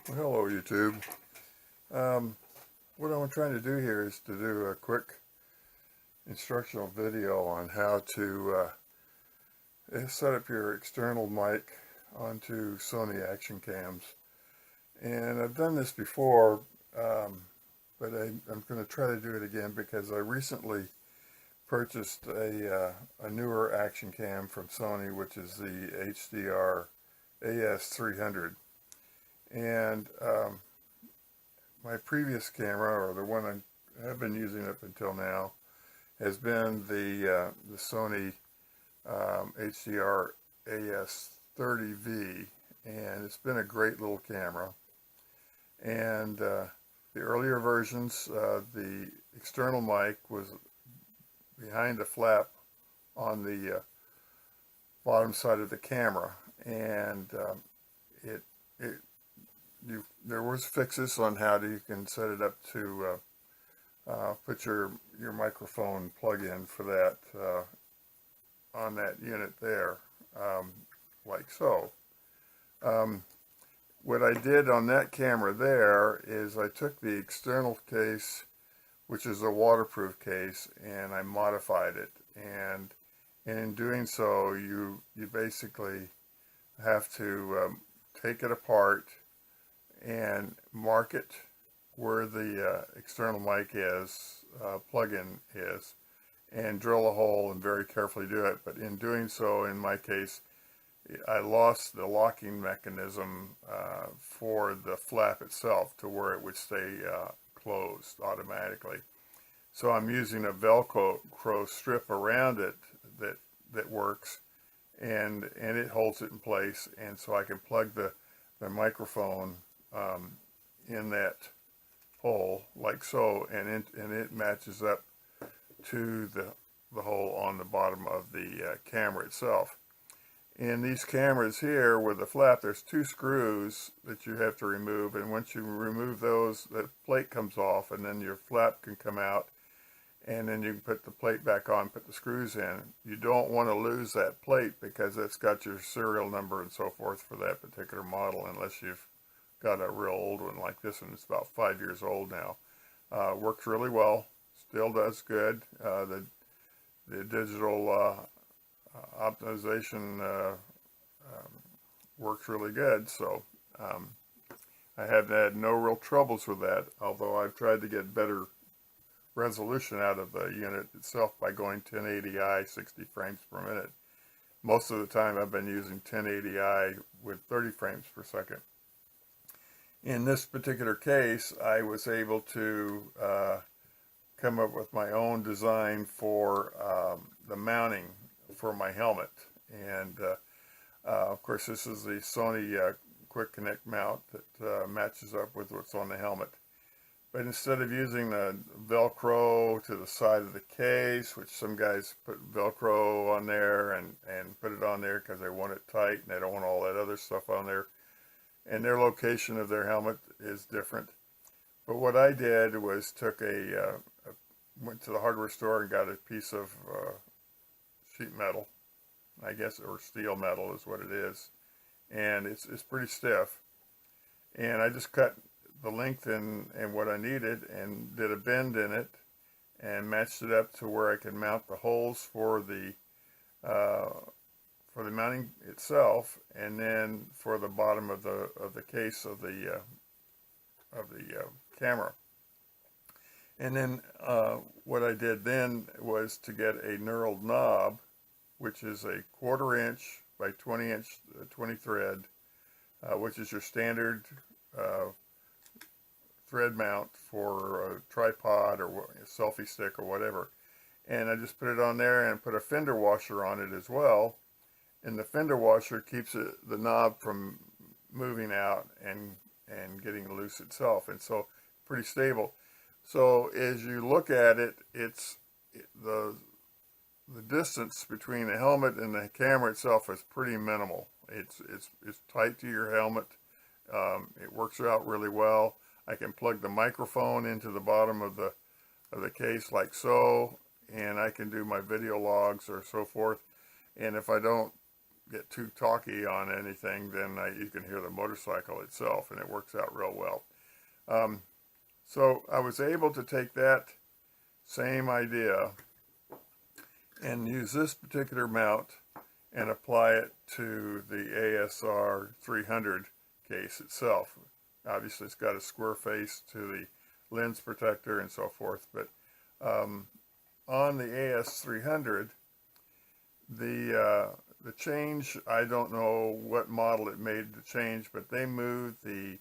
Well, hello YouTube. What I'm trying to do here is to do a quick instructional video on how to set up your external mic onto Sony Action cams. And I've done this before, but I'm going to try to do it again because I recently purchased a newer action cam from Sony, which is the HDR AS300. And my previous camera, or the one I have been using up until now, has been the Sony HDR AS30V, and it's been a great little camera. And the earlier versions, the external mic was behind the flap on the bottom side of the camera, and there was fixes on how you can set it up to put your microphone plug-in for that on that unit there, like so. What I did on that camera there is I took the external case, which is a waterproof case, and I modified it. And in doing so, you basically have to take it apart and mark it where the external mic is, plug-in is, and drill a hole and very carefully do it. But in doing so, in my case, I lost the locking mechanism for the flap itself to where it would stay closed automatically. So I'm using a Velcro strip around it that works, and it holds it in place, and so I can plug the microphone in that hole like so, and it matches up to the hole on the bottom of the camera itself. In these cameras here with the flap, there's two screws that you have to remove, and once you remove those, the plate comes off, and then your flap can come out, and then you can put the plate back on, put the screws in. You don't want to lose that plate because it's got your serial number and so forth for that particular model, unless you've got a real old one like this one. It's about 5 years old now. Works really well, still does good. The digital optimization works really good, so I have had no real troubles with that, although I've tried to get better resolution out of the unit itself by going 1080i 60 frames per minute. Most of the time I've been using 1080i with 30 frames per second. In this particular case, I was able to come up with my own design for the mounting for my helmet. And of course, this is the Sony Quick Connect mount that matches up with what's on the helmet. But instead of using the Velcro to the side of the case, which some guys put Velcro on there and put it on there because they want it tight and they don't want all that other stuff on there, and their location of their helmet is different. But what I did was went to the hardware store and got a piece of sheet metal, I guess, or steel metal is what it is, and it's pretty stiff. And I just cut the length and what I needed and did a bend in it and matched it up to where I could mount the holes for the mounting itself, and then for the bottom of the case of the camera. And then what I did then was to get a knurled knob, which is a 1/4 inch by 20 inch 20 thread, which is your standard thread mount for a tripod or a selfie stick or whatever. And I just put it on there and put a fender washer on it as well. And the fender washer keeps the knob from moving out and getting loose itself, and so pretty stable. So as you look at it, it's the distance between the helmet and the camera itself is pretty minimal. It's tight to your helmet. It works out really well. I can plug the microphone into the bottom of the case like so, and I can do my video logs or so forth. And if I don't get too talky on anything, then you can hear the motorcycle itself, and it works out real well. So I was able to take that same idea and use this particular mount and apply it to the ASR 300 case itself. Obviously, it's got a square face to the lens protector and so forth, but on the AS300, the change, I don't know what model it made the change, but they moved the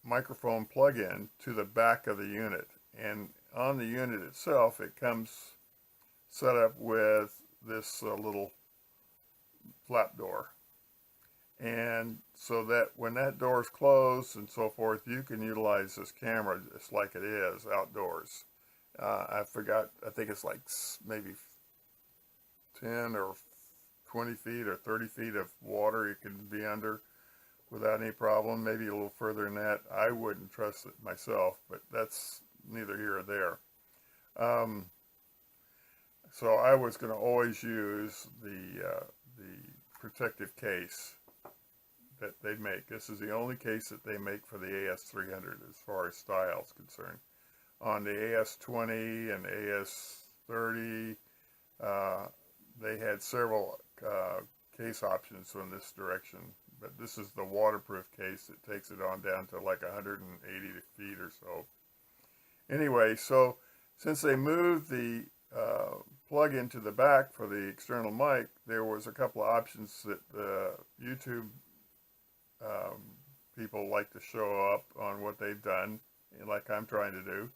microphone plug-in to the back of the unit, and on the unit itself it comes set up with this little flap door, and so that when that door is closed and so forth, you can utilize this camera just like it is outdoors. I forgot, I think it's like maybe 10 or 20 feet or 30 feet of water you can be under without any problem. Maybe a little further than that. I wouldn't trust it myself, but that's neither here or there. So I was going to always use the protective case that they make. This is the only case that they make for the AS300 as far as style is concerned. On the AS20 and AS30, they had several case options in this direction, but this is the waterproof case that takes it on down to like 180 feet or so. Anyway, so since they moved the plug into the back for the external mic, there was a couple of options that YouTube people like to show up on what they've done, like I'm trying to do.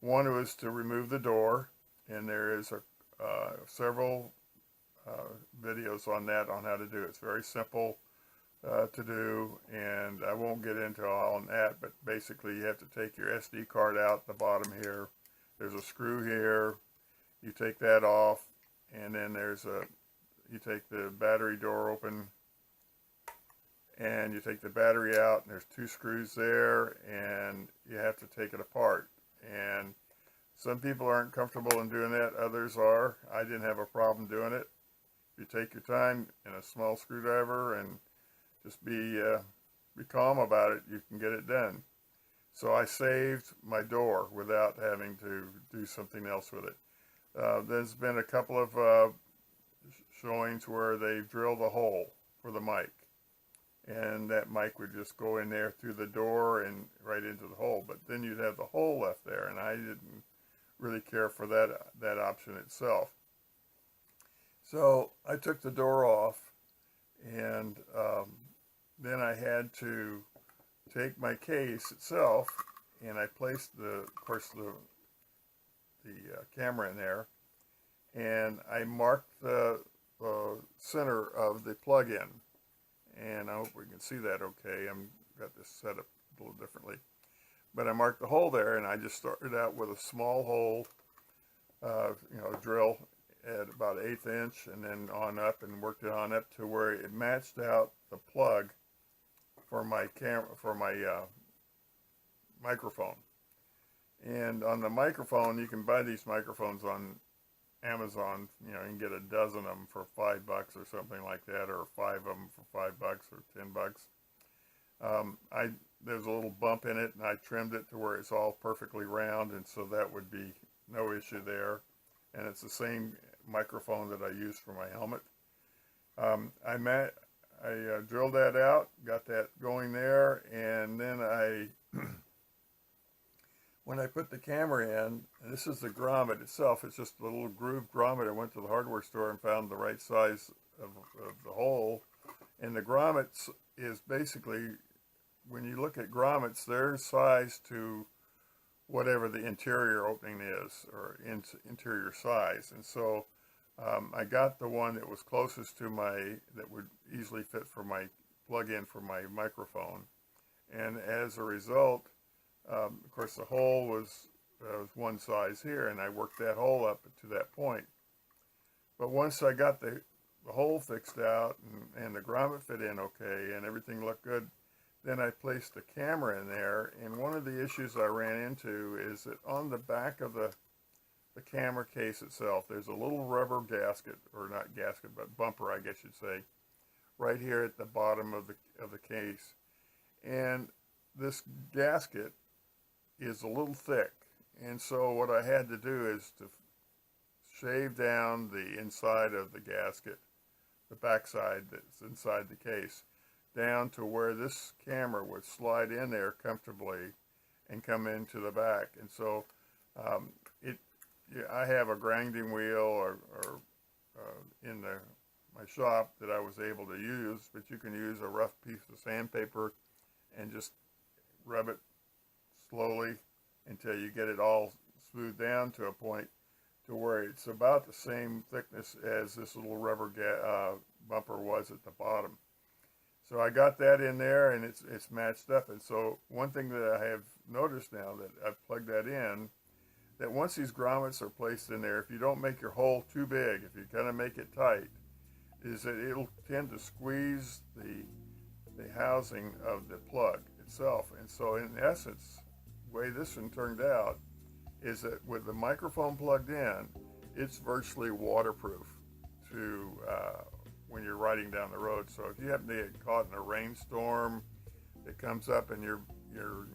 One was to remove the door, and there is several videos on that, on how to do it. It's very simple to do, and I won't get into all on that, but basically you have to take your SD card out the bottom here. There's a screw here. You take that off, and then you take the battery door open, and you take the battery out, and there's two screws there, and you have to take it apart. And some people aren't comfortable in doing that, others are. I didn't have a problem doing it. If you take your time in a small screwdriver and just be calm about it, you can get it done. So I saved my door without having to do something else with it. There's been a couple of showings where they've drilled a hole for the mic, and that mic would just go in there through the door and right into the hole, but then you'd have the hole left there, and I didn't really care for that option itself. So I took the door off, and then I had to take my case itself, and I placed the camera in there, and I marked the center of the plug-in, and I hope we can see that okay. I've got this set up a little differently, but I marked the hole there, and I just started out with a small hole, drill at about 1/8 inch, and then on up, and worked it on up to where it matched out the plug for my camera, for my microphone. And on the microphone, you can buy these microphones on Amazon. You can get a dozen of them for $5 or something like that, or 5 of them for $5 or $10. There's a little bump in it, and I trimmed it to where it's all perfectly round, and so that would be no issue there. And it's the same microphone that I use for my helmet. I drilled that out, got that going there, and then when I put the camera in, and this is the grommet itself, it's just a little grooved grommet. I went to the hardware store and found the right size of the hole, and the grommet is basically, when you look at grommets, they're sized to whatever the interior opening is, or interior size. And so I got the one that was closest to that would easily fit for my plug-in for my microphone. And as a result, of course, the hole was one size here, and I worked that hole up to that point. But once I got the hole fixed out, and the grommet fit in okay, and everything looked good, then I placed the camera in there. And one of the issues I ran into is that on the back of the the camera case itself, there's a little rubber gasket, or not gasket, but bumper, I guess you'd say, right here at the bottom of the case. And this gasket is a little thick. And so what I had to do is to shave down the inside of the gasket, the backside that's inside the case, down to where this camera would slide in there comfortably and come into the back. And so I have a grinding wheel or in my shop that I was able to use, but you can use a rough piece of sandpaper and just rub it slowly until you get it all smoothed down to a point to where it's about the same thickness as this little rubber bumper was at the bottom. So I got that in there, and it's matched up. And so one thing that I have noticed now that I've plugged that in, that once these grommets are placed in there, if you don't make your hole too big, if you kind of make it tight, is that it'll tend to squeeze the housing of the plug itself. And so in essence, the way this one turned out is that with the microphone plugged in, it's virtually waterproof to when you're riding down the road. So if you happen to get caught in a rainstorm that comes up and you're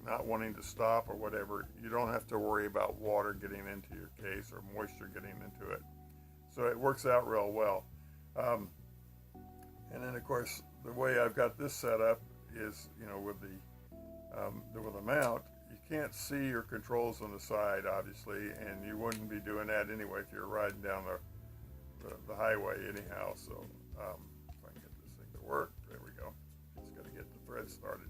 not wanting to stop or whatever, you don't have to worry about water getting into your case or moisture getting into it. So it works out real well. And then of course the way I've got this set up is, you know, with the mount, you can't see your controls on the side, obviously, and you wouldn't be doing that anyway if you're riding down the highway anyhow. So if I can get this thing to work, there we go. Just got to get the thread started.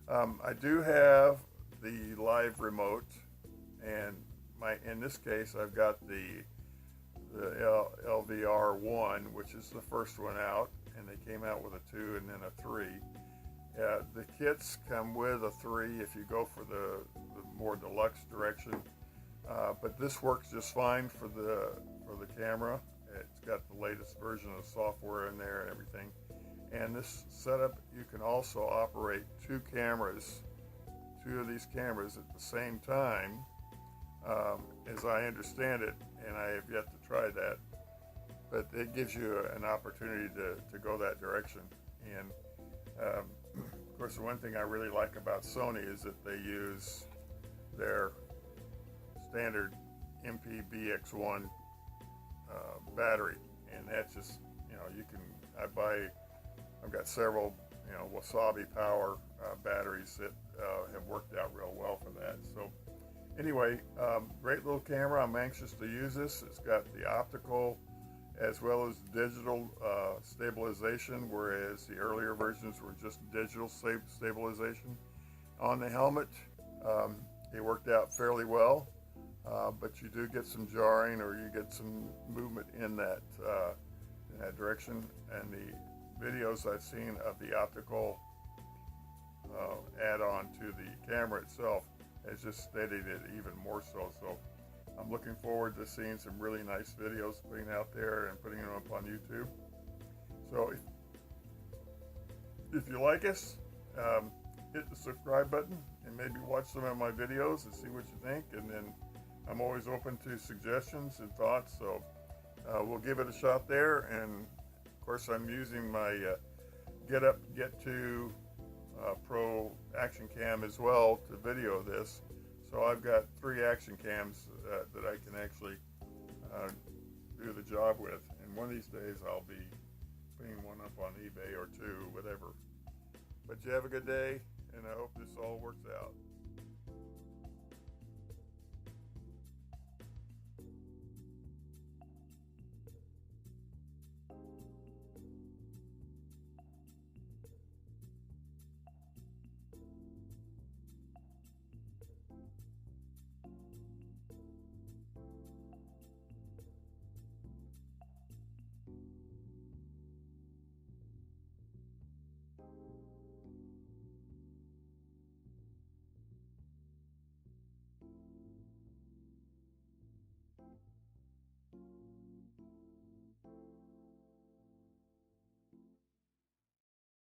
I do have the live remote, and in this case I've got the LVR1, which is the first one out, and they came out with a 2 and then a 3. The kits come with a 3 if you go for the more deluxe direction, but this works just fine for the camera. It's got the latest version of software in there and everything. And this setup, you can also operate two of these cameras at the same time, as I understand it, and I have yet to try that, but it gives you an opportunity to go that direction. And of course, the one thing I really like about Sony is that they use their standard MPBX1 battery, and that's just, you know, I've got several, you know, Wasabi Power batteries that have worked out real well for that. So anyway, great little camera. I'm anxious to use this. It's got the optical as well as digital stabilization, whereas the earlier versions were just digital stabilization. On the helmet, it worked out fairly well, but you do get some jarring, or you get some movement in that direction. And the videos I've seen of the optical add-on to the camera itself has just steadied it even more so. So I'm looking forward to seeing some really nice videos putting out there and putting them up on YouTube. So if you like us, hit the subscribe button and maybe watch some of my videos and see what you think. And then I'm always open to suggestions and thoughts, so we'll give it a shot there. And of course, I'm using my Get2 Pro Action Cam as well to video this. So I've got 3 action cams that I can actually do the job with. And one of these days I'll be putting one up on eBay or 2, whatever. But you have a good day, and I hope this all works out.